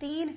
3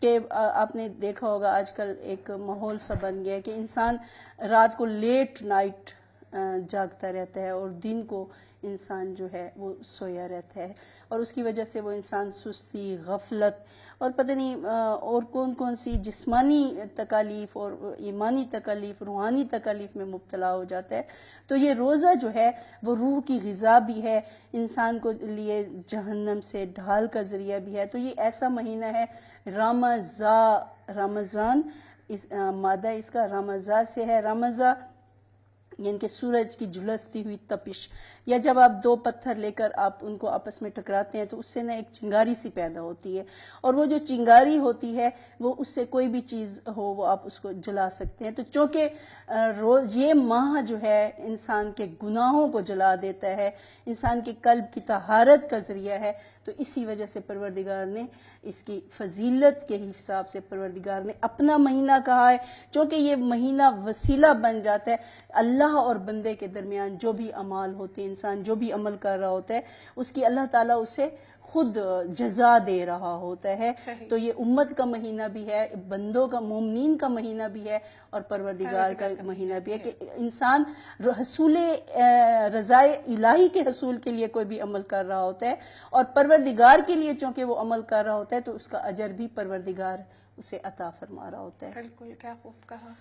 کہ آپ نے دیکھا ہوگا آج کل ایک ماحول سا بن گیا ہے کہ انسان رات کو لیٹ نائٹ جاگتا رہتا ہے اور دن کو انسان جو ہے وہ سویا رہتا ہے، اور اس کی وجہ سے وہ انسان سستی، غفلت اور پتہ نہیں اور کون کون سی جسمانی تکالیف اور ایمانی تکالیف، روحانی تکالیف میں مبتلا ہو جاتا ہے۔ تو یہ روزہ جو ہے وہ روح کی غذا بھی ہے، انسان کو لیے جہنم سے ڈھال کا ذریعہ بھی ہے۔ تو یہ ایسا مہینہ ہے رمضان، مادہ اس کا رمضان سے ہے، رمضان یعنی کہ سورج کی جھلستی ہوئی تپش، یا جب آپ دو پتھر لے کر آپ ان کو آپس میں ٹکراتے ہیں تو اس سے ایک چنگاری سی پیدا ہوتی ہے، اور وہ جو چنگاری ہوتی ہے وہ اس سے کوئی بھی چیز ہو وہ آپ اس کو جلا سکتے ہیں۔ تو چونکہ یہ ماہ جو ہے انسان کے گناہوں کو جلا دیتا ہے، انسان کے قلب کی طہارت کا ذریعہ ہے، تو اسی وجہ سے پروردگار نے اس کی فضیلت کے حساب سے پروردگار نے اپنا مہینہ کہا ہے، چونکہ یہ مہینہ وسیلہ بن جاتا ہے اللہ اور بندے کے درمیان۔ جو بھی اعمال ہوتے ہیں، انسان جو بھی عمل کر رہا ہوتا ہے اس کی اللہ تعالیٰ اسے خود جزا دے رہا ہوتا ہے۔ تو یہ امت کا مہینہ بھی ہے، بندوں کا، مومنین کا مہینہ بھی ہے، اور پروردگار کا مہینہ بھی ہے کہ انسان حصول رضائے الہی کے حصول کے لیے کوئی بھی عمل کر رہا ہوتا ہے، اور پروردگار کے لیے چونکہ وہ عمل کر رہا ہوتا ہے تو اس کا اجر بھی پروردگار اسے عطا فرما رہا ہوتا ہے۔ بالکل، کیا خوب کہا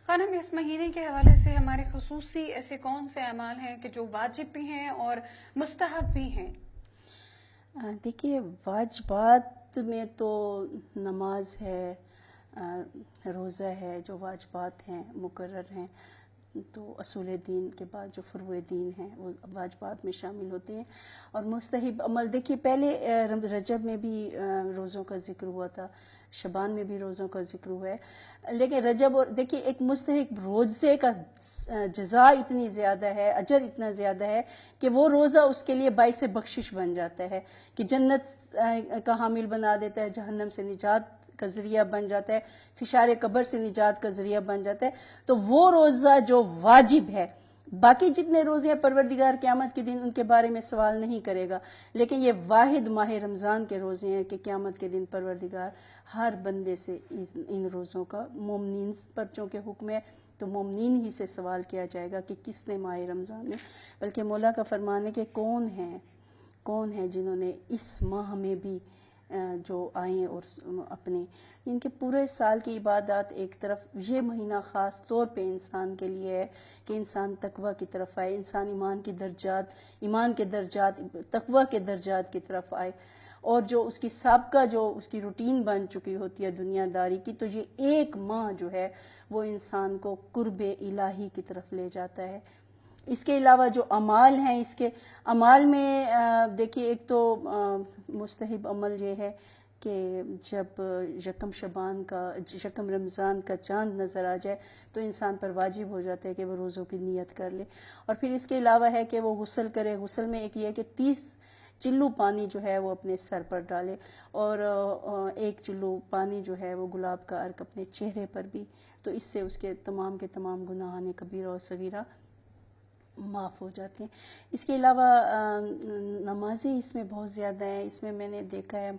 خانم۔ اس مہینے کے حوالے سے ہمارے خصوصی ایسے کون سے اعمال ہیں کہ جو واجب بھی ہیں اور مستحب بھی ہیں؟ دیکھیے، واجبات میں تو نماز ہے، روزہ ہے، جو واجبات ہیں مقرر ہیں، تو اصول دین کے بعد جو فروع دین ہیں وہ واجبات میں شامل ہوتے ہیں۔ اور مستحب عمل، دیکھیے پہلے رجب میں بھی روزوں کا ذکر ہوا تھا، شبان میں بھی روزوں کا ذکر ہوا ہے، لیکن رجب، اور دیکھیے ایک مستحب روزے کا جزا اتنی زیادہ ہے، اجر اتنا زیادہ ہے کہ وہ روزہ اس کے لیے باعث بخشش بن جاتا ہے، کہ جنت کا حامل بنا دیتا ہے، جہنم سے نجات کا ذریعہ بن جاتا ہے، فشار قبر سے نجات کا ذریعہ بن جاتا ہے۔ تو وہ روزہ جو واجب ہے، باقی جتنے روزے ہیں پروردگار قیامت کے دن ان کے بارے میں سوال نہیں کرے گا، لیکن یہ واحد ماہ رمضان کے روزے ہیں کہ قیامت کے دن پروردگار ہر بندے سے ان روزوں کا، مومنین پر چونکہ حکم ہے تو مومنین ہی سے سوال کیا جائے گا کہ کس نے ماہ رمضان میں، بلکہ مولا کا فرمان ہے کہ کون ہے جنہوں نے اس ماہ میں بھی جو آئیں اور اپنے ان کے پورے سال کی عبادات ایک طرف، یہ مہینہ خاص طور پہ انسان کے لیے ہے کہ انسان تقوی کی طرف آئے، انسان ایمان کے درجات تقوی کے درجات کی طرف آئے، اور جو اس کی سابقہ جو اس کی روٹین بن چکی ہوتی ہے دنیا داری کی، تو یہ ایک ماہ جو ہے وہ انسان کو قرب الہی کی طرف لے جاتا ہے۔ اس کے علاوہ جو اعمال ہیں، اس کے اعمال میں دیکھیے ایک تو مستحب عمل یہ ہے کہ جب یکم رمضان کا چاند نظر آ جائے تو انسان پر واجب ہو جاتا ہے کہ وہ روزوں کی نیت کر لے، اور پھر اس کے علاوہ ہے کہ وہ غسل کرے۔ غسل میں ایک یہ ہے کہ 30 چلو پانی جو ہے وہ اپنے سر پر ڈالے، اور 1 چلو پانی جو ہے وہ گلاب کا عرق اپنے چہرے پر بھی، تو اس سے اس کے تمام گناہان کبیرہ اور صغیرہ معاف ہو جاتے ہیں۔ اس کے علاوہ نمازیں اس میں بہت زیادہ ہیں، اس میں میں نے دیکھا ہے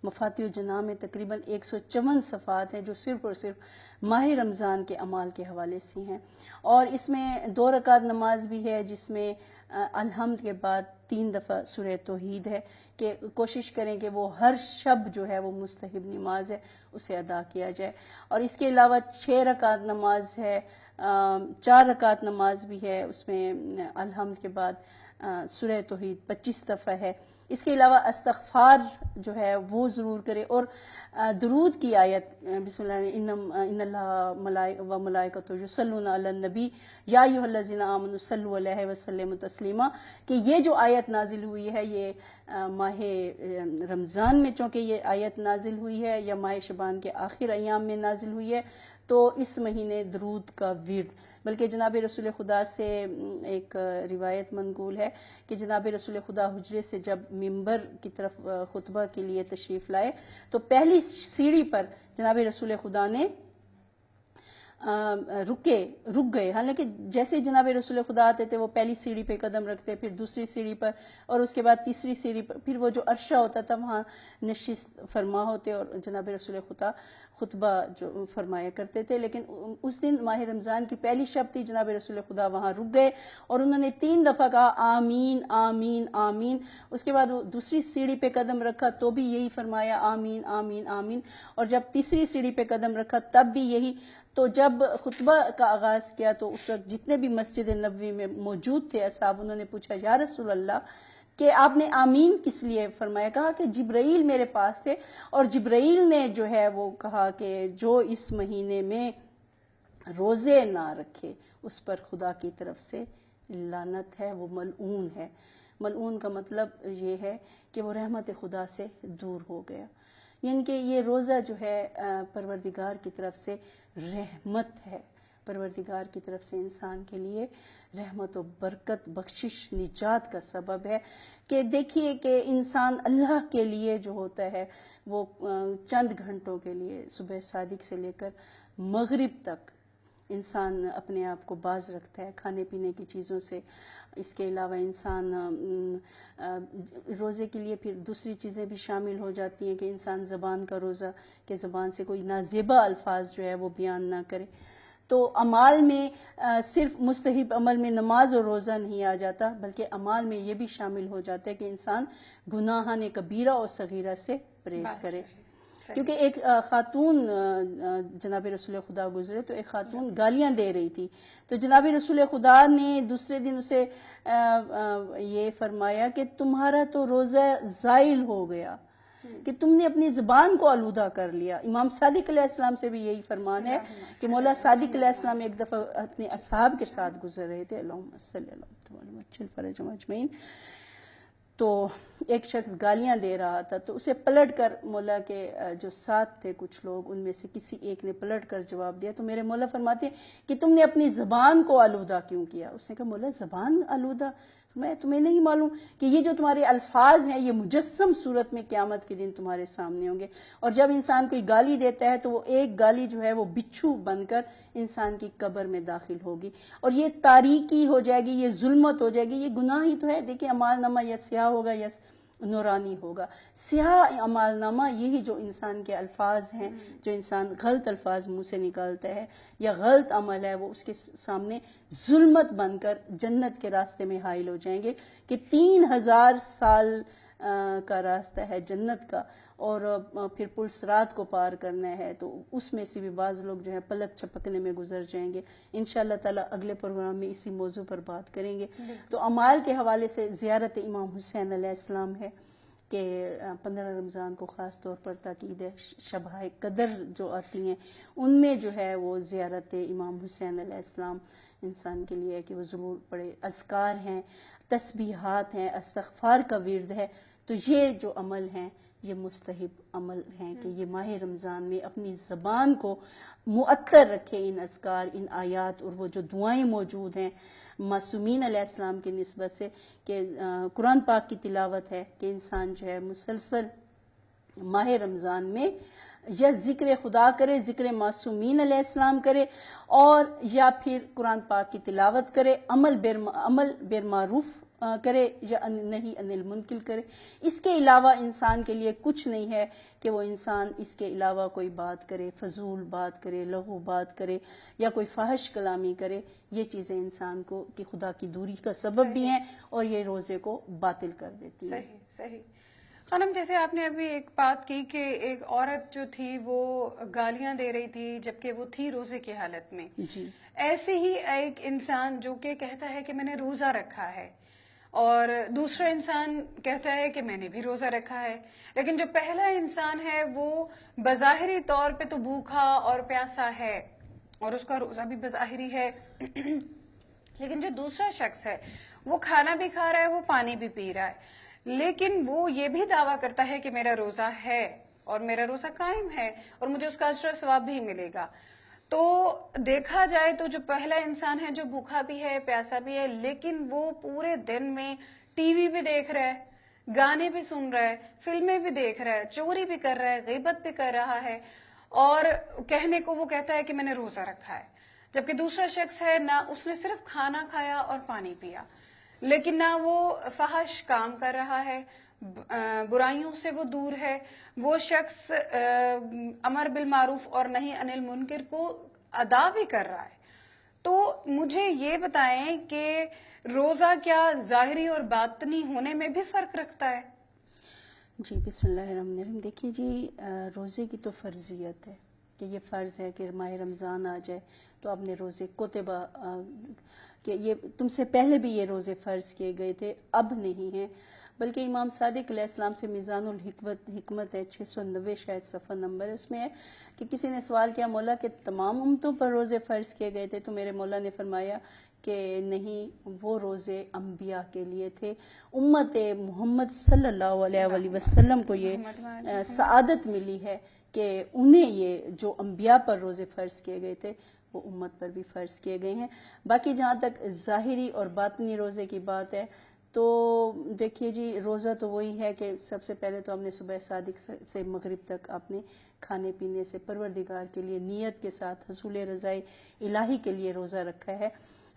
مفاتیح الجناح میں تقریباً 154 صفحات ہیں جو صرف اور صرف ماہ رمضان کے اعمال کے حوالے سے ہیں، اور اس میں 2 رکعت نماز بھی ہے جس میں الحمد کے بعد 3 دفعہ سورہ توحید ہے، کہ کوشش کریں کہ وہ ہر شب جو ہے وہ مستحب نماز ہے اسے ادا کیا جائے، اور اس کے علاوہ 6 رکعت نماز ہے، 4 رکعت نماز بھی ہے، اس میں الحمد کے بعد سورہ توحید 25 دفعہ ہے۔ اس کے علاوہ استغفار جو ہے وہ ضرور کرے، اور درود کی آیت بسم اللہ ان اللہ و ملائکتہ یصلون علی النبی یا ایھا الذین آمنوا صلوا علیہ وسلموا تسلیما، کہ یہ جو آیت نازل ہوئی ہے یہ ماہ رمضان میں چونکہ یہ آیت نازل ہوئی ہے، یا ماہ شعبان کے آخر ایام میں نازل ہوئی ہے، تو اس مہینے درود کا ورد، بلکہ جناب رسول خدا سے ایک روایت منقول ہے کہ جناب رسول خدا حجرے سے جب ممبر کی طرف خطبہ کے لیے تشریف لائے تو پہلی سیڑھی پر جناب رسول خدا نے رک گئے. حالانکہ جیسے جناب رسول خدا آتے تھے وہ پہلی سیڑھی پہ قدم رکھتے, پھر دوسری سیڑھی پر, اور اس کے بعد تیسری سیڑھی پر, پھر وہ جو عرشہ ہوتا تھا وہاں نشست فرما ہوتے اور جناب رسول خدا خطبہ جو فرمایا کرتے تھے. لیکن اس دن ماہ رمضان کی پہلی شب تھی, جناب رسول خدا وہاں رک گئے اور انہوں نے 3 دفعہ کہا آمین آمین آمین. اس کے بعد وہ دوسری سیڑھی پہ قدم رکھا تو بھی یہی فرمایا آمین آمین آمین, اور جب تیسری سیڑھی پہ قدم رکھا تب بھی یہی. تو جب خطبہ کا آغاز کیا تو اس وقت جتنے بھی مسجد نبوی میں موجود تھے اصحاب, انہوں نے پوچھا یا رسول اللہ کہ آپ نے آمین کس لیے فرمایا؟ کہا کہ جبرائیل میرے پاس تھے اور جبرائیل نے جو ہے وہ کہا کہ جو اس مہینے میں روزے نہ رکھے اس پر خدا کی طرف سے لعنت ہے, وہ ملعون ہے. ملعون کا مطلب یہ ہے کہ وہ رحمت خدا سے دور ہو گیا. یعنی کہ یہ روزہ جو ہے پروردگار کی طرف سے رحمت ہے, پروردگار کی طرف سے انسان کے لیے رحمت و برکت, بخشش, نجات کا سبب ہے. کہ دیکھیے کہ انسان اللہ کے لیے جو ہوتا ہے وہ چند گھنٹوں کے لیے صبح صادق سے لے کر مغرب تک انسان اپنے آپ کو باز رکھتا ہے کھانے پینے کی چیزوں سے. اس کے علاوہ انسان روزے کے لیے پھر دوسری چیزیں بھی شامل ہو جاتی ہیں کہ انسان زبان کا روزہ, کہ زبان سے کوئی نازیبا الفاظ جو ہے وہ بیان نہ کرے. تو اعمال میں صرف مستحب عمل میں نماز اور روزہ نہیں آ جاتا, بلکہ اعمال میں یہ بھی شامل ہو جاتا ہے کہ انسان گناہان کبیرہ اور صغیرہ سے پرہیز کرے. کیونکہ ایک خاتون جناب رسول خدا گزرے تو ایک خاتون گالیاں دے رہی تھی, تو جناب رسول خدا نے دوسرے دن اسے یہ فرمایا کہ تمہارا تو روزہ زائل ہو گیا, کہ تم نے اپنی زبان کو آلودہ کر لیا. امام صادق علیہ السلام سے بھی یہی فرمان ہے کہ مولا صادق علیہ السلام ایک دفعہ اپنے اصحاب کے ساتھ گزر رہے تھے, اللہم صلی اللہ علیہ فرجہم اجمعین, تو ایک شخص گالیاں دے رہا تھا, تو اسے پلٹ کر مولا کے جو ساتھ تھے کچھ لوگ, ان میں سے کسی ایک نے پلٹ کر جواب دیا. تو میرے مولا فرماتے ہیں کہ تم نے اپنی زبان کو آلودہ کیوں کیا؟ اس نے کہا مولا زبان آلودہ؟ میں تمہیں نہیں معلوم کہ یہ جو تمہارے الفاظ ہیں یہ مجسم صورت میں قیامت کے دن تمہارے سامنے ہوں گے, اور جب انسان کوئی گالی دیتا ہے تو وہ ایک گالی جو ہے وہ بچھو بن کر انسان کی قبر میں داخل ہوگی, اور یہ تاریکی ہو جائے گی, یہ ظلمت ہو جائے گی. یہ گناہ ہی تو ہے. دیکھیں اعمال نامہ یا سیاہ ہوگا یا نورانی ہوگا. سیاہ اعمال نامہ یہی جو انسان کے الفاظ ہیں, جو انسان غلط الفاظ منہ سے نکالتا ہے یا غلط عمل ہے, وہ اس کے سامنے ظلمت بن کر جنت کے راستے میں حائل ہو جائیں گے. کہ 3000 سال کا راستہ ہے جنت کا, اور پھر پل صراط کو پار کرنا ہے, تو اس میں سے بھی بعض لوگ جو ہے پلک چھپکنے میں گزر جائیں گے. انشاءاللہ تعالی اگلے پروگرام میں اسی موضوع پر بات کریں گے. تو اعمال کے حوالے سے زیارت امام حسین علیہ السلام ہے کہ 15 رمضان کو خاص طور پر تاکید شبہ قدر جو آتی ہیں ان میں جو ہے وہ زیارت امام حسین علیہ السلام انسان کے لیے ہے کہ وہ ضرور پڑھے. اذکار ہیں, تسبیحات ہیں, استغفار کا ورد ہے. تو یہ جو عمل ہیں یہ مستحب عمل ہیں کہ یہ ماہ رمضان میں اپنی زبان کو معطر رکھے ان اذکار, ان آیات, اور وہ جو دعائیں موجود ہیں معصومین علیہ السلام کی نسبت سے, کہ قرآن پاک کی تلاوت ہے کہ انسان جو ہے مسلسل ماہ رمضان میں یا ذکر خدا کرے, ذکر معصومین علیہ السلام کرے, اور یا پھر قرآن پاک کی تلاوت کرے, عمل بالمعروف کرے یا نہیں انل منکر کرے. اس کے علاوہ انسان کے لیے کچھ نہیں ہے کہ وہ انسان اس کے علاوہ کوئی بات کرے, فضول بات کرے, لغو بات کرے, یا کوئی فحش کلامی کرے. یہ چیزیں انسان کو کہ خدا کی دوری کا سبب بھی ہیں اور یہ روزے کو باطل کر دیتی ہیں. صحیح. خانم, جیسے آپ نے ابھی ایک بات کی کہ ایک عورت جو تھی وہ گالیاں دے رہی تھی جبکہ وہ تھی روزے کی حالت میں, جی ایسے ہی ایک انسان جو کہ کہتا ہے کہ میں نے روزہ رکھا ہے, اور دوسرا انسان کہتا ہے کہ میں نے بھی روزہ رکھا ہے, لیکن جو پہلا انسان ہے وہ بظاہری طور پہ تو بھوکا اور پیاسا ہے اور اس کا روزہ بھی بظاہری ہے, لیکن جو دوسرا شخص ہے وہ کھانا بھی کھا رہا ہے, وہ پانی بھی پی رہا ہے, لیکن وہ یہ بھی دعویٰ کرتا ہے کہ میرا روزہ ہے اور میرا روزہ قائم ہے اور مجھے اس کا اجر و ثواب بھی ملے گا. تو دیکھا جائے تو جو پہلا انسان ہے جو بھوکا بھی ہے, پیاسا بھی ہے, لیکن وہ پورے دن میں ٹی وی بھی دیکھ رہا ہے, گانے بھی سن رہا ہے, فلمیں بھی دیکھ رہا ہے, چوری بھی کر رہا ہے, غیبت بھی کر رہا ہے, اور کہنے کو وہ کہتا ہے کہ میں نے روزہ رکھا ہے، جبکہ دوسرا شخص ہے نہ اس نے صرف کھانا کھایا اور پانی پیا، لیکن نہ وہ فحش کام کر رہا ہے، برائیوں سے وہ دور ہے، وہ شخص امر بالمعروف اور نہی عن المنکر کو ادا بھی کر رہا ہے۔ تو مجھے یہ بتائیں کہ روزہ کیا ظاہری اور باطنی ہونے میں بھی فرق رکھتا ہے؟ جی بسم اللہ الرحمن الرحیم۔ دیکھیے جی، روزے کی تو فرضیت ہے کہ یہ فرض ہے کہ ماہ رمضان آ جائے تو آپ نے روزے کوتبہ کہ یہ تم سے پہلے بھی یہ روزے فرض کیے گئے تھے، اب نہیں ہیں، بلکہ امام صادق علیہ السلام سے میزان الحکمت ہے 690 شاید صفحہ نمبر ہے، اس میں ہے کہ کسی نے سوال کیا مولا کہ تمام امتوں پر روزے فرض کیے گئے تھے، تو میرے مولا نے فرمایا کہ نہیں، وہ روزے انبیاء کے لیے تھے، امت محمد صلی اللہ علیہ وسلم کو یہ سعادت ملی ہے کہ انہیں یہ جو انبیاء پر روزے فرض کیے گئے تھے وہ امت پر بھی فرض کیے گئے ہیں۔ باقی جہاں تک ظاہری اور باطنی روزے کی بات ہے تو دیکھیے جی، روزہ تو وہی ہے کہ سب سے پہلے تو ہم نے صبح صادق سے مغرب تک آپ نے کھانے پینے سے پروردگار کے لیے نیت کے ساتھ حصول رضائے الہی کے لیے روزہ رکھا ہے۔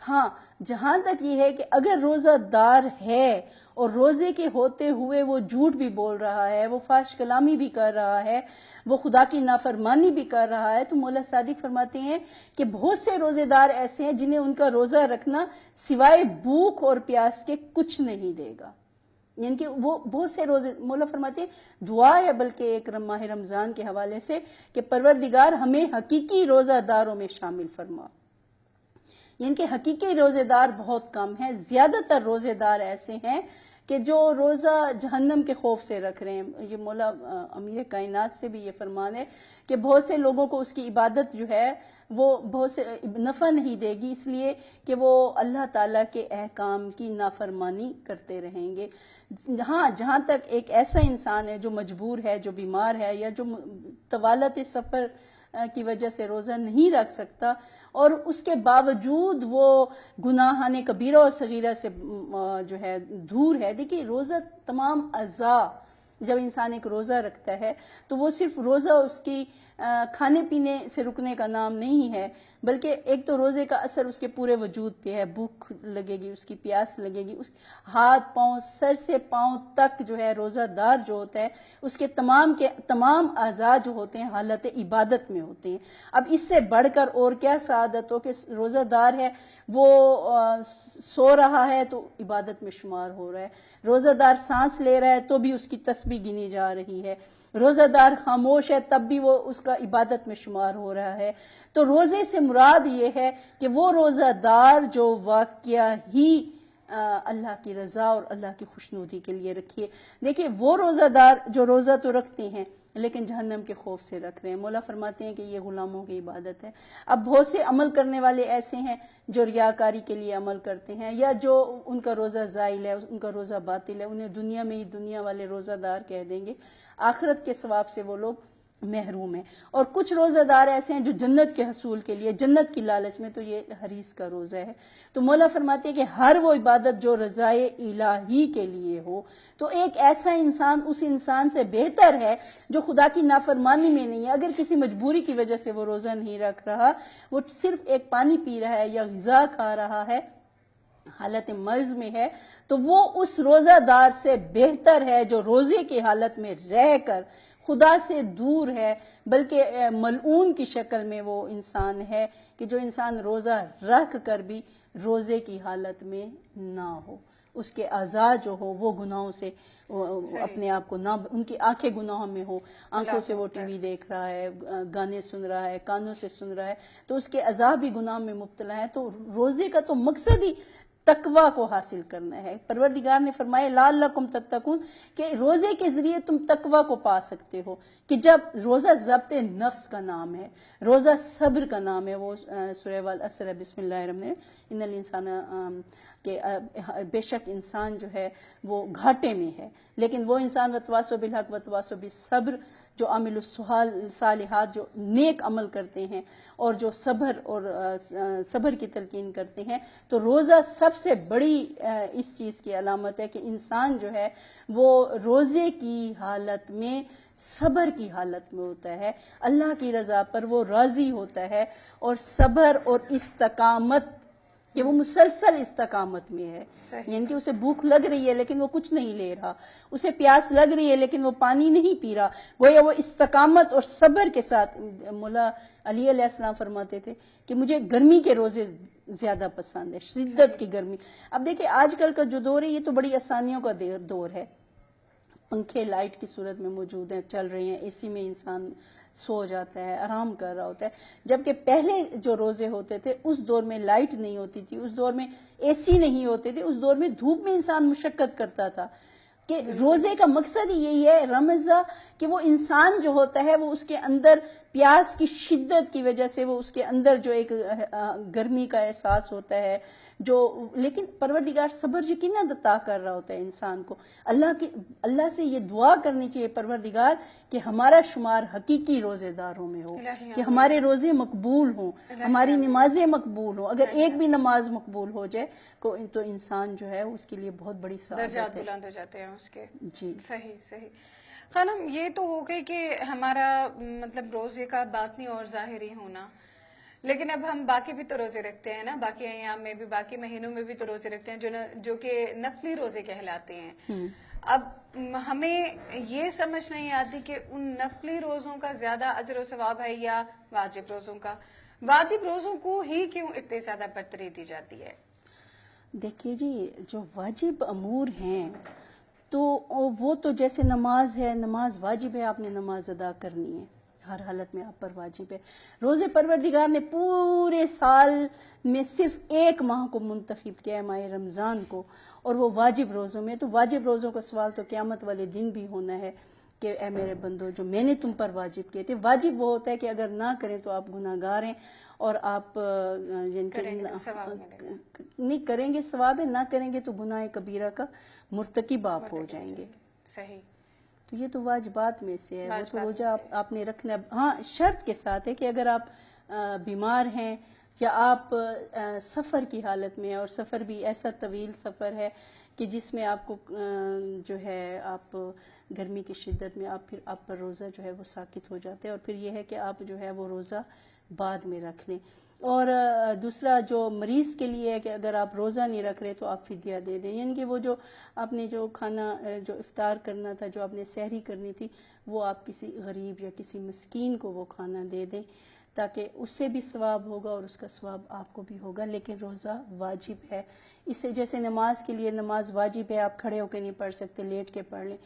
ہاں، جہاں تک یہ ہے کہ اگر روزہ دار ہے اور روزے کے ہوتے ہوئے وہ جھوٹ بھی بول رہا ہے، وہ فحش کلامی بھی کر رہا ہے، وہ خدا کی نافرمانی بھی کر رہا ہے، تو مولا صادق فرماتے ہیں کہ بہت سے روزے دار ایسے ہیں جنہیں ان کا روزہ رکھنا سوائے بھوک اور پیاس کے کچھ نہیں دے گا۔ یعنی کہ وہ بہت سے روزے، مولا فرماتے ہیں دعا ہے بلکہ ایک ماہ رمضان کے حوالے سے کہ پروردگار ہمیں حقیقی روزہ داروں میں شامل فرما۔ یعنی کہ حقیقی روزے دار بہت کم ہیں، زیادہ تر روزے دار ایسے ہیں کہ جو روزہ جہنم کے خوف سے رکھ رہے ہیں۔ یہ مولا امیر کائنات سے بھی یہ فرمان ہے کہ بہت سے لوگوں کو اس کی عبادت جو ہے وہ بہت سے نفع نہیں دے گی، اس لیے کہ وہ اللہ تعالیٰ کے احکام کی نافرمانی کرتے رہیں گے۔ ہاں، جہاں تک ایک ایسا انسان ہے جو مجبور ہے، جو بیمار ہے، یا جو طوالت سفر کی وجہ سے روزہ نہیں رکھ سکتا اور اس کے باوجود وہ گناہان کبیرہ اور صغیرہ سے جو ہے دور ہے۔ دیکھیے، روزہ تمام اعضاء، جب انسان ایک روزہ رکھتا ہے تو وہ صرف روزہ اس کی کھانے پینے سے رکنے کا نام نہیں ہے، بلکہ ایک تو روزے کا اثر اس کے پورے وجود پہ ہے، بھوک لگے گی، اس کی پیاس لگے گی، اس ہاتھ پاؤں، سر سے پاؤں تک جو ہے روزہ دار جو ہوتا ہے اس کے تمام اعضاء جو ہوتے ہیں حالت عبادت میں ہوتے ہیں۔ اب اس سے بڑھ کر اور کیا سعادت ہو کہ روزہ دار ہے وہ سو رہا ہے تو عبادت میں شمار ہو رہا ہے، روزہ دار سانس لے رہا ہے تو بھی اس کی تسبیح گنی جا رہی ہے، روزہ دار خاموش ہے تب بھی وہ اس کا عبادت میں شمار ہو رہا ہے۔ تو روزے سے مراد یہ ہے کہ وہ روزہ دار جو واقعہ ہی اللہ کی رضا اور اللہ کی خوشنودی کے لیے رکھیے۔ دیکھیے، وہ روزہ دار جو روزہ تو رکھتے ہیں لیکن جہنم کے خوف سے رکھ رہے ہیں، مولا فرماتے ہیں کہ یہ غلاموں کی عبادت ہے۔ اب بہت سے عمل کرنے والے ایسے ہیں جو ریاکاری کے لیے عمل کرتے ہیں، یا جو ان کا روزہ زائل ہے، ان کا روزہ باطل ہے، انہیں دنیا میں ہی دنیا والے روزہ دار کہہ دیں گے، آخرت کے ثواب سے وہ لوگ محروم ہیں۔ اور کچھ روزہ دار ایسے ہیں جو جنت کے حصول کے لیے، جنت کی لالچ میں، تو یہ حریص کا روزہ ہے۔ تو مولا فرماتے ہیں کہ ہر وہ عبادت جو رضائے الہی کے لیے ہو، تو ایک ایسا انسان اس انسان سے بہتر ہے جو خدا کی نافرمانی میں نہیں ہے۔ اگر کسی مجبوری کی وجہ سے وہ روزہ نہیں رکھ رہا، وہ صرف ایک پانی پی رہا ہے یا غذا کھا رہا ہے، حالت مرض میں ہے، تو وہ اس روزہ دار سے بہتر ہے جو روزے کی حالت میں رہ کر خدا سے دور ہے، بلکہ ملعون کی شکل میں وہ انسان ہے کہ جو انسان روزہ رکھ کر بھی روزے کی حالت میں نہ ہو، اس کے اعضاء جو ہو وہ گناہوں سے اپنے آپ کو نہ، ان کی آنکھیں گناہوں میں ہو، آنکھوں سے وہ ٹی وی دیکھ رہا ہے، گانے سن رہا ہے، کانوں سے سن رہا ہے، تو اس کے اعضاء بھی گناہ میں مبتلا ہے۔ تو روزے کا تو مقصد ہی تقوی کو حاصل کرنا ہے۔ پروردگار نے فرمایا لعلکم تتقون کہ روزے کے ذریعے تم تقوی کو پا سکتے ہو، کہ جب روزہ ضبط نفس کا نام ہے، روزہ صبر کا نام ہے، وہ سورہ والعصر ہے، بسم اللہ الرحمن الرحیم، ان الانسان کہ بے شک انسان جو ہے وہ گھاٹے میں ہے، لیکن وہ انسان وتواصوا بالحق وتواصوا بالصبر جو عامل الصالحات جو نیک عمل کرتے ہیں اور جو صبر کی تلقین کرتے ہیں، تو روزہ سب سے بڑی اس چیز کی علامت ہے کہ انسان جو ہے وہ روزے کی حالت میں صبر کی حالت میں ہوتا ہے، اللہ کی رضا پر وہ راضی ہوتا ہے، اور صبر اور استقامت کہ وہ مسلسل استقامت میں ہے، یعنی کہ اسے بھوک لگ رہی ہے لیکن وہ کچھ نہیں لے رہا، اسے پیاس لگ رہی ہے لیکن وہ پانی نہیں پی رہا، وہ استقامت اور صبر کے ساتھ۔ مولا علی علیہ السلام فرماتے تھے کہ مجھے گرمی کے روزے زیادہ پسند ہے، شدت کی گرمی۔ اب دیکھیں آج کل کا جو دور ہے یہ تو بڑی آسانیوں کا دور ہے، پنکھے لائٹ کی صورت میں موجود ہیں، چل رہے ہیں، اے سی میں انسان سو جاتا ہے، آرام کر رہا ہوتا ہے، جبکہ پہلے جو روزے ہوتے تھے اس دور میں لائٹ نہیں ہوتی تھی، اس دور میں اے سی نہیں ہوتے تھے، اس دور میں دھوپ میں انسان مشقت کرتا تھا، کہ روزے کا مقصد ہی یہی ہے رمضان، کہ وہ انسان جو ہوتا ہے وہ اس کے اندر پیاس کی شدت کی وجہ سے وہ اس کے اندر جو ایک گرمی کا احساس ہوتا ہے، لیکن پروردگار صبر یقیناً عطا کر رہا ہوتا ہے انسان کو۔ اللہ سے یہ دعا کرنی چاہیے پروردگار کہ ہمارا شمار حقیقی روزے داروں میں ہو، کہ ہمارے روزے مقبول ہوں، ہماری نمازیں مقبول ہوں۔ اگر ایک بھی نماز مقبول ہو جائے تو انسان جو ہے اس کے لیے بہت بڑی سعادت ہے، درجات بلند ہو جاتے ہیں اس کے۔ جی صحیح۔ خانم یہ تو ہو گئی کہ ہمارا مطلب روزے کا باطنی اور ظاہری ہونا، لیکن اب ہم باقی بھی تو روزے رکھتے ہیں نا، باقی ایام میں بھی، باقی مہینوں میں بھی تو روزے رکھتے ہیں جو کہ نفلی روزے کہلاتے ہیں۔ اب ہمیں یہ سمجھ نہیں آتی کہ ان نفلی روزوں کا زیادہ اجر و ثواب ہے یا واجب روزوں کا؟ واجب روزوں کو ہی کیوں اتنی زیادہ برتری دی جاتی ہے؟ دیکھیے جی، جو واجب امور ہیں تو وہ تو جیسے نماز ہے، نماز واجب ہے، آپ نے نماز ادا کرنی ہے، ہر حالت میں آپ پر واجب ہے۔ روزے پروردگار نے پورے سال میں صرف ایک ماہ کو منتخب کیا ہے، ماہ رمضان کو، اور وہ واجب روزوں میں۔ تو واجب روزوں کا سوال تو قیامت والے دن بھی ہونا ہے کہ اے میرے بندو جو میں نے تم پر واجب کیے تھے۔ واجب وہ ہوتا ہے کہ اگر نہ کریں تو آپ گناہگار ہیں، اور آپ نہیں کریں گے ثواب ہے، نہ کریں گے تو گناہ کبیرہ کا مرتکب آپ ہو جائیں گے۔ صحیح۔ تو یہ تو واجبات میں سے ہے، وہ تو روزہ آپ نے رکھنا ہے۔ ہاں شرط کے ساتھ ہے کہ اگر آپ بیمار ہیں یا آپ سفر کی حالت میں، اور سفر بھی ایسا طویل سفر ہے کہ جس میں آپ کو جو ہے آپ گرمی کی شدت میں آپ پر روزہ جو ہے وہ ساقط ہو جاتا ہے، اور پھر یہ ہے کہ آپ جو ہے وہ روزہ بعد میں رکھ لیں۔ اور دوسرا جو مریض کے لیے ہے کہ اگر آپ روزہ نہیں رکھ رہے تو آپ فدیہ دے دیں، یعنی کہ وہ جو آپ نے جو کھانا جو افطار کرنا تھا، جو آپ نے سحری کرنی تھی، وہ آپ کسی غریب یا کسی مسکین کو وہ کھانا دے دیں، تاکہ اس سے بھی ثواب ہوگا اور اس کا ثواب آپ کو بھی ہوگا۔ لیکن روزہ واجب ہے، اس سے جیسے نماز کے لیے نماز واجب ہے، آپ کھڑے ہو کے نہیں پڑھ سکتے، لیٹ کے پڑھ لیں،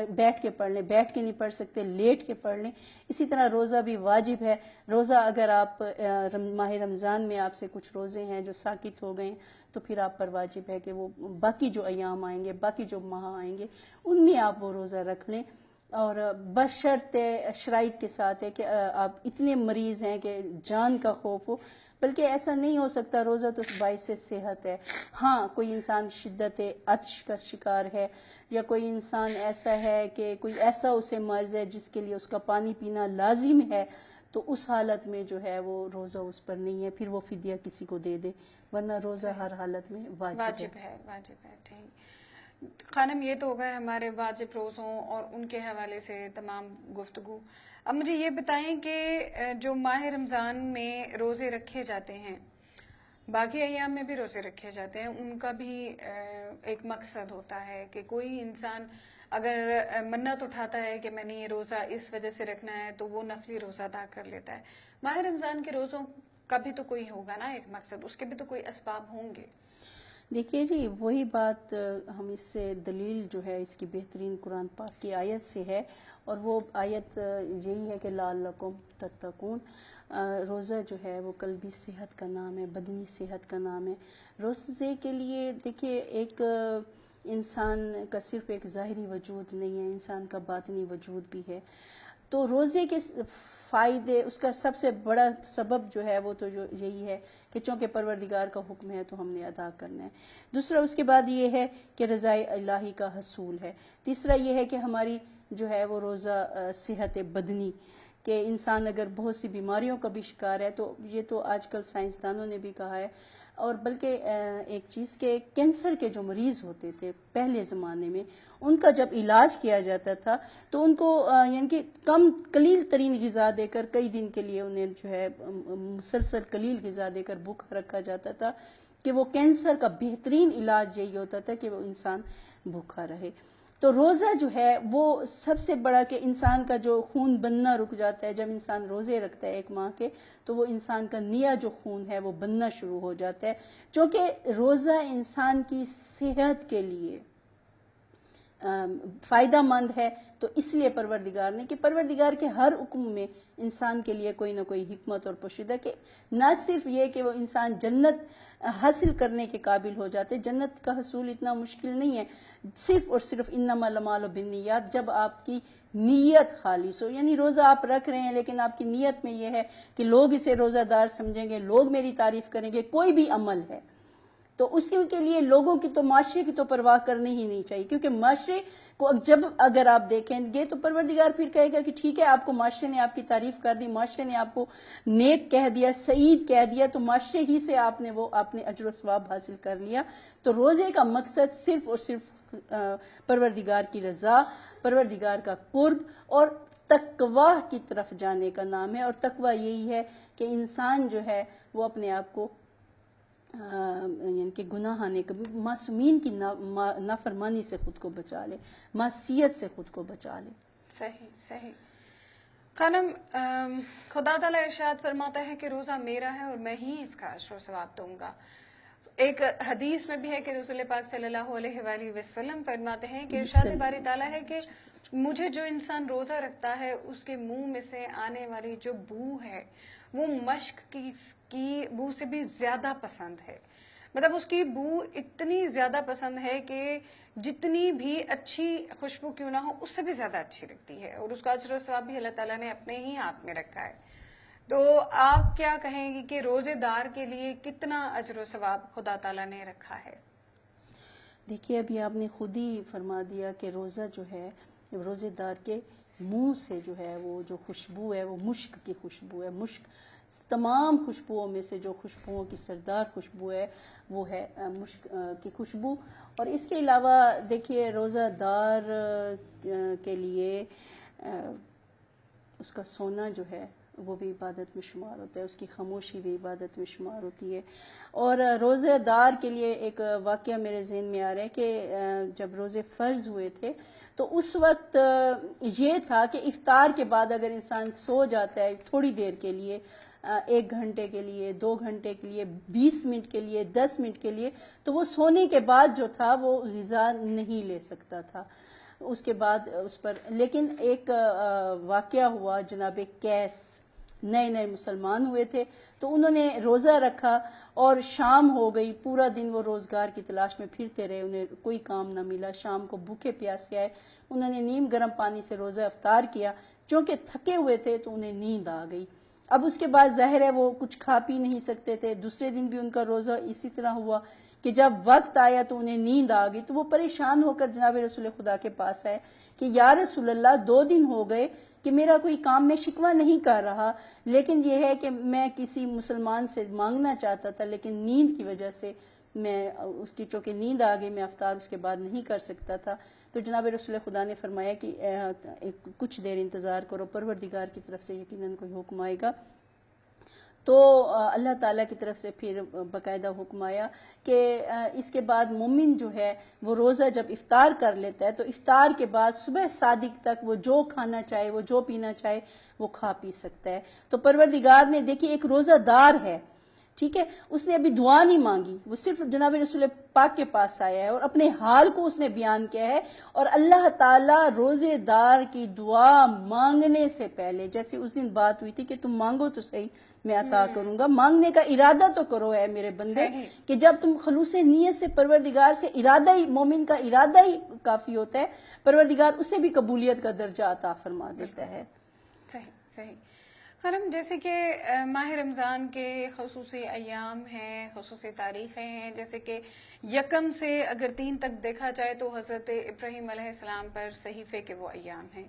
بیٹھ کے پڑھ لیں، بیٹھ کے نہیں پڑھ سکتے لیٹ کے پڑھ لیں۔ اسی طرح روزہ بھی واجب ہے۔ روزہ اگر آپ ماہ رمضان میں آپ سے کچھ روزے ہیں جو ساقط ہو گئے تو پھر آپ پر واجب ہے کہ وہ باقی جو ایام آئیں گے، باقی جو ماہ آئیں گے، ان میں آپ وہ روزہ رکھ لیں، اور بشرط شرائط کے ساتھ ہے کہ آپ اتنے مریض ہیں کہ جان کا خوف ہو، بلکہ ایسا نہیں ہو سکتا، روزہ تو باعث صحت ہے۔ ہاں کوئی انسان شدت عطش کا شکار ہے، یا کوئی انسان ایسا ہے کہ کوئی ایسا اسے مرض ہے جس کے لیے اس کا پانی پینا لازم ہے، تو اس حالت میں جو ہے وہ روزہ اس پر نہیں ہے، پھر وہ فدیہ کسی کو دے دے، ورنہ روزہ ہر حالت میں واجب ہے۔ واجب ہے۔ ٹھیک خانم، یہ تو ہو گئے ہمارے واجب روزوں اور ان کے حوالے سے تمام گفتگو۔ اب مجھے یہ بتائیں کہ جو ماہ رمضان میں روزے رکھے جاتے ہیں، باقی ایام میں بھی روزے رکھے جاتے ہیں، ان کا بھی ایک مقصد ہوتا ہے کہ کوئی انسان اگر منت اٹھاتا ہے کہ میں نے یہ روزہ اس وجہ سے رکھنا ہے تو وہ نفلی روزہ ادا کر لیتا ہے۔ ماہ رمضان کے روزوں کا بھی تو کوئی ہوگا نا ایک مقصد، اس کے بھی تو کوئی اسباب ہوں گے۔ دیکھیے جی، وہی بات ہم اس سے دلیل جو ہے اس کی بہترین قرآن پاک کی آیت سے ہے، اور وہ آیت یہی ہے کہ لعلکم تتقون۔ روزہ جو ہے وہ قلبی صحت کا نام ہے، بدنی صحت کا نام ہے۔ روزے کے لیے دیکھیے ایک انسان کا صرف ایک ظاہری وجود نہیں ہے، انسان کا باطنی وجود بھی ہے۔ تو روزے کے فائدے، اس کا سب سے بڑا سبب جو ہے وہ تو جو یہی ہے کہ چونکہ پروردگار کا حکم ہے تو ہم نے ادا کرنا ہے۔ دوسرا اس کے بعد یہ ہے کہ رضائے الہی کا حصول ہے۔ تیسرا یہ ہے کہ ہماری جو ہے وہ روزہ صحت بدنی، کہ انسان اگر بہت سی بیماریوں کا بھی شکار ہے، تو یہ تو آج کل سائنسدانوں نے بھی کہا ہے، اور بلکہ ایک چیز کہ کینسر کے جو مریض ہوتے تھے پہلے زمانے میں، ان کا جب علاج کیا جاتا تھا تو ان کو یعنی کہ قلیل ترین غذا دے کر کئی دن کے لیے انہیں جو ہے مسلسل قلیل غذا دے کر بھوکا رکھا جاتا تھا، کہ وہ کینسر کا بہترین علاج یہی ہوتا تھا کہ وہ انسان بھوکا رہے۔ تو روزہ جو ہے وہ سب سے بڑا، کہ انسان کا جو خون بننا رک جاتا ہے جب انسان روزے رکھتا ہے ایک ماہ کے، تو وہ انسان کا نیا جو خون ہے وہ بننا شروع ہو جاتا ہے، چونکہ روزہ انسان کی صحت کے لیے فائدہ مند ہے۔ تو اس لیے پروردگار نے، کہ پروردگار کے ہر حکم میں انسان کے لیے کوئی نہ کوئی حکمت اور پوشیدہ، کہ نہ صرف یہ کہ وہ انسان جنت حاصل کرنے کے قابل ہو جاتے، جنت کا حصول اتنا مشکل نہیں ہے، صرف اور صرف انما الاعمال بالنیات، جب آپ کی نیت خالص ہو، یعنی روزہ آپ رکھ رہے ہیں لیکن آپ کی نیت میں یہ ہے کہ لوگ اسے روزہ دار سمجھیں گے، لوگ میری تعریف کریں گے، کوئی بھی عمل ہے تو اسی کے لیے لوگوں کی تو، معاشرے کی تو پرواہ کرنی ہی نہیں چاہیے، کیونکہ معاشرے کو اگر آپ دیکھیں گے تو پروردگار پھر کہے گا کہ ٹھیک ہے، آپ کو معاشرے نے آپ کی تعریف کر دی، معاشرے نے آپ کو نیک کہہ دیا، سعید کہہ دیا، تو معاشرے ہی سے آپ نے اجر و ثواب حاصل کر لیا۔ تو روزے کا مقصد صرف اور صرف پروردگار کی رضا، پروردگار کا قرب اور تقوی کی طرف جانے کا نام ہے، اور تقوی یہی ہے کہ انسان جو ہے وہ اپنے آپ کو یعنی کہ گناہ آنے کا، معصومین کی نافرمانی سے خود کو بچا لے، معصیت سے خود کو بچا لے۔ صحیح صحیح۔ خانم، خدا تعالیٰ ارشاد فرماتا ہے کہ روزہ میرا ہے اور میں ہی اس کا اجر و ثواب دوں گا۔ ایک حدیث میں بھی ہے کہ رسول پاک صلی اللہ علیہ وآلہ وسلم فرماتے ہیں کہ ارشاد باری تعالیٰ ہے کہ مجھے جو انسان روزہ رکھتا ہے اس کے منہ میں سے آنے والی جو بو ہے وہ مشک کی بو سے بھی زیادہ پسند ہے، مطلب اس کی بو اتنی زیادہ پسند ہے کہ جتنی بھی اچھی خوشبو کیوں نہ ہو اس سے بھی زیادہ اچھی لگتی ہے، اور اس کا اجر و ثواب بھی اللہ تعالیٰ نے اپنے ہی ہاتھ میں رکھا ہے۔ تو آپ کیا کہیں گی کہ روزے دار کے لیے کتنا اجر و ثواب خدا تعالیٰ نے رکھا ہے؟ دیکھیے ابھی آپ نے خود ہی فرما دیا کہ روزہ جو ہے، روزے دار کے منہ سے جو ہے وہ جو خوشبو ہے وہ مشک کی خوشبو ہے۔ مشک تمام خوشبوؤں میں سے جو خوشبوؤں کی سردار خوشبو ہے وہ ہے مشک کی خوشبو۔ اور اس کے علاوہ دیکھیے روزہ دار کے لیے اس کا سونا جو ہے وہ بھی عبادت میں شمار ہوتا ہے، اس کی خاموشی بھی عبادت میں شمار ہوتی ہے۔ اور روزہ دار کے لیے ایک واقعہ میرے ذہن میں آ رہا ہے کہ جب روزے فرض ہوئے تھے تو اس وقت یہ تھا کہ افطار کے بعد اگر انسان سو جاتا ہے تھوڑی دیر کے لیے، 1 گھنٹے کے لیے، 2 گھنٹے کے لیے، 20 منٹ کے لیے، 10 منٹ کے لیے، تو وہ سونے کے بعد جو تھا وہ غذا نہیں لے سکتا تھا اس کے بعد اس پر۔ لیکن ایک واقعہ ہوا، جناب قیس نئے مسلمان ہوئے تھے تو انہوں نے روزہ رکھا، اور شام ہو گئی، پورا دن وہ روزگار کی تلاش میں پھرتے رہے، انہیں کوئی کام نہ ملا، شام کو بھوکے پیاسے آئے، انہوں نے نیم گرم پانی سے روزہ افطار کیا، چونکہ تھکے ہوئے تھے تو انہیں نیند آ گئی۔ اب اس کے بعد ظاہر ہے وہ کچھ کھا پی نہیں سکتے تھے، دوسرے دن بھی ان کا روزہ اسی طرح ہوا کہ جب وقت آیا تو انہیں نیند آ گئی، تو وہ پریشان ہو کر جناب رسول خدا کے پاس آئے کہ یا رسول اللہ 2 دن ہو گئے کہ میرا کوئی کام میں شکوہ نہیں کر رہا، لیکن یہ ہے کہ میں کسی مسلمان سے مانگنا چاہتا تھا، لیکن نیند کی وجہ سے میں اس کی چونکہ نیند آ گئی، میں افطار اس کے بعد نہیں کر سکتا تھا۔ تو جناب رسول خدا نے فرمایا کہ کچھ دیر انتظار کرو، پروردگار کی طرف سے یقیناً کوئی حکم آئے گا۔ تو اللہ تعالیٰ کی طرف سے پھر باقاعدہ حکم آیا کہ اس کے بعد مومن جو ہے وہ روزہ جب افطار کر لیتا ہے تو افطار کے بعد صبح صادق تک وہ جو کھانا چاہے، وہ جو پینا چاہے وہ کھا پی سکتا ہے۔ تو پروردگار نے دیکھیے ایک روزہ دار ہے، ٹھیک ہے، اس نے ابھی دعا نہیں مانگی، وہ صرف جناب رسول پاک کے پاس آیا ہے اور اپنے حال کو اس نے بیان کیا ہے، اور اللہ تعالیٰ روزے دار کی دعا مانگنے سے پہلے، جیسے اس دن بات ہوئی تھی کہ تم مانگو تو صحیح میں عطا کروں گا، مانگنے کا ارادہ تو کرو ہے میرے بندے، کہ جب تم خلوص نیت سے پروردگار سے ارادہ ہی، مومن کا ارادہ ہی کافی ہوتا ہے، پروردگار اسے بھی قبولیت کا درجہ عطا فرما دیتا ہے۔ صحیح صحیح۔ حرم، جیسے کہ ماہ رمضان کے خصوصی ایام ہیں، خصوصی تاریخیں ہیں، جیسے کہ یکم سے اگر 3 تک دیکھا جائے تو حضرت ابراہیم علیہ السلام پر صحیفے کے وہ ایام ہیں،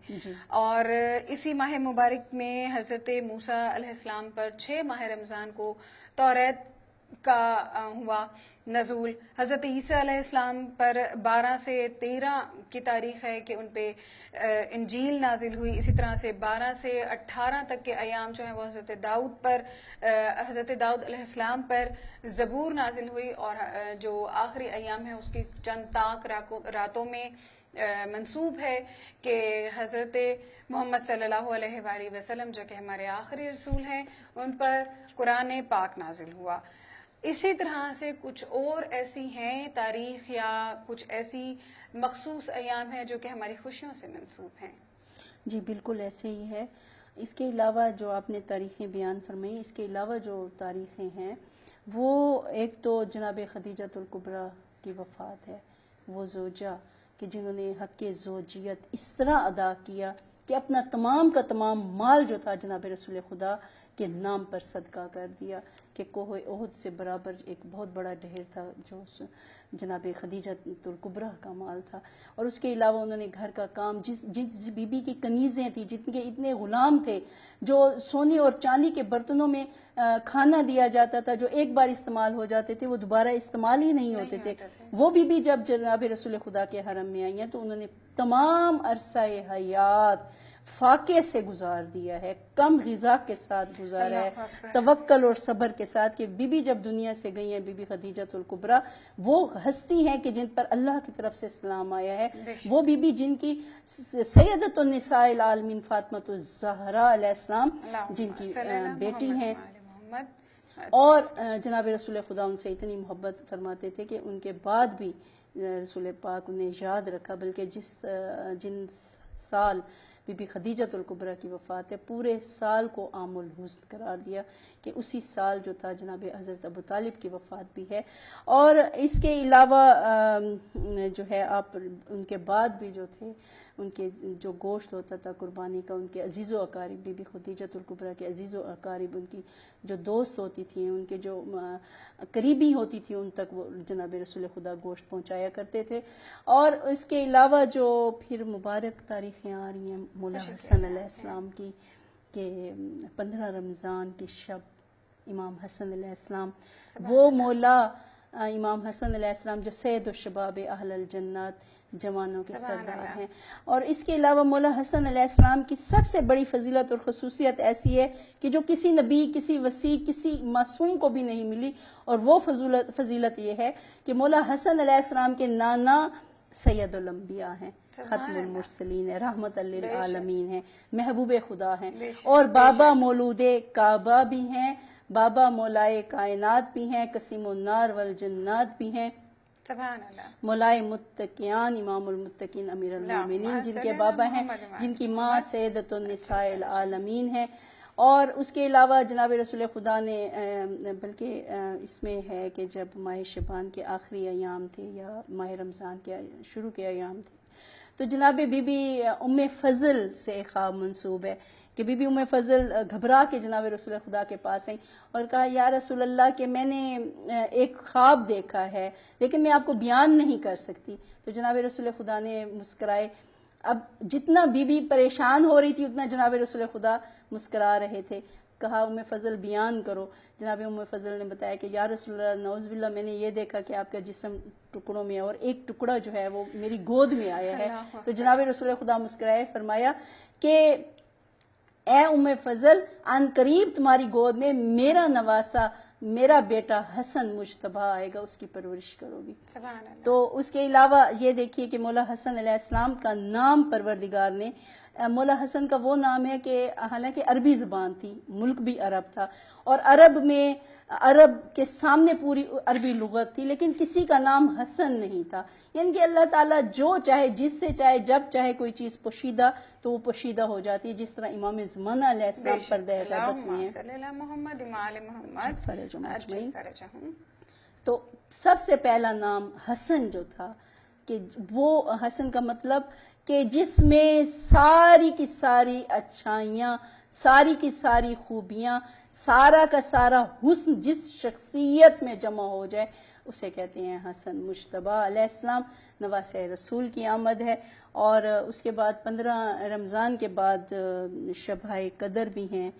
اور اسی ماہ مبارک میں حضرت موسیٰ علیہ السلام پر 6 ماہ رمضان کو توریت کا ہوا نزول، حضرت عیسیٰ علیہ السلام پر 12 سے 13 کی تاریخ ہے کہ ان پہ انجیل نازل ہوئی، اسی طرح سے 12 سے 18 تک کے ایام جو ہیں وہ حضرت داؤد علیہ السلام پر زبور نازل ہوئی، اور جو آخری ایام ہے اس کی چند طاق راتوں میں منسوب ہے کہ حضرت محمد صلی اللہ علیہ وآلہ وسلم جو کہ ہمارے آخری رسول ہیں ان پر قرآن پاک نازل ہوا۔ اسی طرح سے کچھ اور ایسی ہیں تاریخ یا کچھ ایسی مخصوص ایام ہیں جو کہ ہماری خوشیوں سے منسوب ہیں؟ جی بالکل ایسے ہی ہے۔ اس کے علاوہ جو آپ نے تاریخیں بیان فرمائی، اس کے علاوہ جو تاریخیں ہیں وہ ایک تو جناب خدیجۃ الکبریٰ کی وفات ہے، وہ زوجہ کہ جنہوں نے حق زوجیت اس طرح ادا کیا کہ اپنا تمام کا تمام مال جو تھا جناب رسول خدا کے نام پر صدقہ کر دیا، کہ کوہ احد سے برابر ایک بہت بڑا ڈھیر تھا جو جناب خدیجۃ الکبریٰ کا مال تھا۔ اور اس کے علاوہ انہوں نے گھر کا کام، جس بی بی کی کنیزیں تھیں، جن کے اتنے غلام تھے جو سونے اور چاندی کے برتنوں میں کھانا دیا جاتا تھا، جو ایک بار استعمال ہو جاتے تھے وہ دوبارہ استعمال ہی نہیں ہوتے تھے، وہ بی بی جب جناب رسول خدا کے حرم میں آئی ہیں تو انہوں نے تمام عرصہ حیات فاقے سے گزار دیا ہے، کم غذا کے ساتھ گزارا ہے، توکل اور صبر کے ساتھ، کہ بی بی جب دنیا سے گئی ہیں، بی بی خدیجۃ الکبریٰ وہ ہستی ہیں کہ جن پر اللہ کی طرف سے سلام آیا ہے، وہ بی بی جن کی سیدۃ النساء العالمین فاطمۃ الزہراء علیہ السلام جن کی بیٹی ہیں، اور جناب رسول خدا ان سے اتنی محبت فرماتے تھے کہ ان کے بعد بھی رسول پاک انہیں یاد رکھا، بلکہ جن سال بی بی خدیجۃ الکبریٰ کی وفات ہے پورے سال کو عام الحزن قرار دیا، کہ اسی سال جو تھا جناب حضرت ابو طالب کی وفات بھی ہے۔ اور اس کے علاوہ جو ہے آپ ان کے بعد بھی جو تھے ان کے جو گوشت ہوتا تھا قربانی کا، ان کے عزیز و اقارب، بی بی خدیجۃ الکبریٰ کے عزیز و اقارب، ان کی جو دوست ہوتی تھیں، ان کے جو قریبی ہوتی تھی، ان تک وہ جناب رسول خدا گوشت پہنچایا کرتے تھے۔ اور اس کے علاوہ جو پھر مبارک تاریخیں آ رہی ہیں مولا حسن علیہ السلام کی، کہ 15 رمضان کی شب امام حسن علیہ السلام، وہ مولا امام حسن علیہ السلام جو سید الشباب اہل الجنات، جوانوں کے سردار ہیں۔ اور اس کے علاوہ مولا حسن علیہ السلام کی سب سے بڑی فضیلت اور خصوصیت ایسی ہے کہ جو کسی نبی، کسی وصی، کسی معصوم کو بھی نہیں ملی، اور وہ فضیلت یہ ہے کہ مولا حسن علیہ السلام کے نانا سید الانبیاء ہیں، ختم المرسلین ہیں، رحمت للعالمین ہیں، محبوب خدا ہیں، اور بابا مولود کعبہ بھی ہیں، بابا مولائے کائنات بھی ہیں، قسیم النار والجنات بھی ہیں، سبحان اللہ، مولائے متقیان امام المتقین امیر المومنین جن کے بابا ہیں، جن کی ماں سیدۃ النساء العالمین ہیں۔ اور اس کے علاوہ جناب رسول خدا نے بلکہ اس میں ہے کہ جب ماہ شعبان کے آخری ایام تھے یا ماہ رمضان کے شروع کے ایام تھے تو جناب بی بی ام فضل سے ایک خواب منسوب ہے کہ بی بی ام فضل گھبرا کے جناب رسول خدا کے پاس آئیں اور کہا یا رسول اللہ کہ میں نے ایک خواب دیکھا ہے لیکن میں آپ کو بیان نہیں کر سکتی۔ تو جناب رسول خدا نے مسکرائے۔ اب جتنا بی بی پریشان ہو رہی تھی اتنا جناب رسول خدا مسکرا رہے تھے۔ کہا ام فضل بیان کرو۔ جناب ام فضل نے بتایا کہ یا رسول اللہ نعوذ باللہ میں نے یہ دیکھا کہ آپ کا جسم ٹکڑوں میں اور ایک ٹکڑا جو ہے وہ میری گود میں آیا ہے۔ تو جناب رسول خدا مسکرائے، فرمایا کہ اے ام فضل ان قریب تمہاری گود میں میرا نواسا میرا بیٹا حسن مجتبیٰ آئے گا، اس کی پرورش کرو گی۔ تو اس کے علاوہ یہ دیکھیے کہ مولا حسن علیہ السلام کا نام پروردگار نے، مولا حسن کا وہ نام ہے کہ حالانکہ عربی زبان تھی، ملک بھی عرب تھا اور عرب میں عرب کے سامنے پوری عربی لغت تھی لیکن کسی کا نام حسن نہیں تھا، یعنی کہ اللہ تعالیٰ جو چاہے جس سے چاہے جب چاہے کوئی چیز پوشیدہ تو وہ پوشیدہ ہو جاتی ہے، جس طرح امام زمانہ علیہ السلام پردہ غیبت میں ہیں۔ تو سب سے پہلا نام حسن جو تھا کہ وہ حسن کا مطلب کہ جس میں ساری کی ساری اچھائیاں، ساری کی ساری خوبیاں، سارا کا سارا حسن جس شخصیت میں جمع ہو جائے اسے کہتے ہیں حسن مجتبیٰ علیہ السلام، نواسۂ رسول کی آمد ہے۔ اور اس کے بعد 15 رمضان کے بعد شبہ قدر بھی ہیں،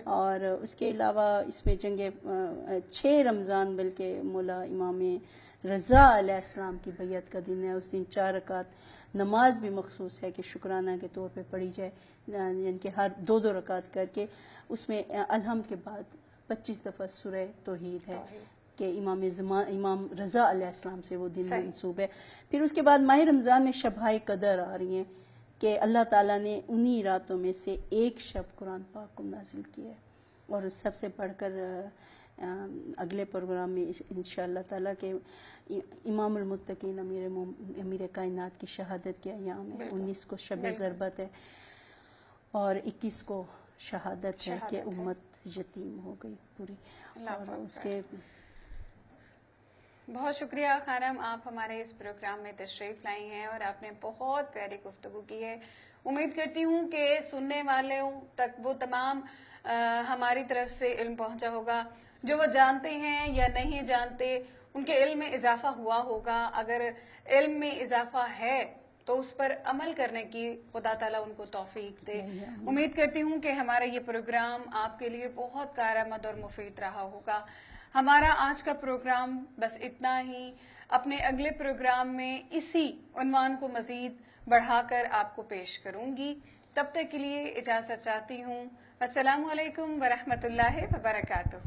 اور اس کے علاوہ اس میں 6 رمضان بلکہ مولا امام رضا علیہ السلام کی بیعت کا دن ہے۔ اس دن 4 رکعت نماز بھی مخصوص ہے کہ شکرانہ کے طور پہ پڑھی جائے، یعنی کہ ہر 2 رکعت کر کے اس میں الحمد کے بعد 25 دفعہ سورہ توحید ہے کہ امام رضا علیہ السلام سے وہ دن منسوب ہے۔ پھر اس کے بعد ماہ رمضان میں شبہ قدر آ رہی ہیں کہ اللہ تعالیٰ نے انہی راتوں میں سے ایک شب قرآن پاک کو نازل کیا ہے، اور سب سے بڑھ کر اگلے پروگرام میں انشاءاللہ تعالیٰ کے امام المتقین امیر کائنات کی شہادت کے ایام ہے۔ 19 کو شب ضربت ہے اور 21 کو شہادت ہے کہ امت یتیم ہو گئی پوری۔ اور اس کے بہت شکریہ خانم، آپ ہمارے اس پروگرام میں تشریف لائی ہیں اور آپ نے بہت پیاری گفتگو کی ہے۔ امید کرتی ہوں کہ سننے والوں تک وہ تمام ہماری طرف سے علم پہنچا ہوگا، جو وہ جانتے ہیں یا نہیں جانتے ان کے علم میں اضافہ ہوا ہوگا۔ اگر علم میں اضافہ ہے تو اس پر عمل کرنے کی خدا تعالیٰ ان کو توفیق دے۔ امید کرتی ہوں کہ ہمارا یہ پروگرام آپ کے لیے بہت کارآمد اور مفید رہا ہوگا۔ ہمارا آج کا پروگرام بس اتنا ہی۔ اپنے اگلے پروگرام میں اسی عنوان کو مزید بڑھا کر آپ کو پیش کروں گی۔ تب تک کے لیے اجازت چاہتی ہوں۔ السلام علیکم ورحمۃ اللہ وبرکاتہ۔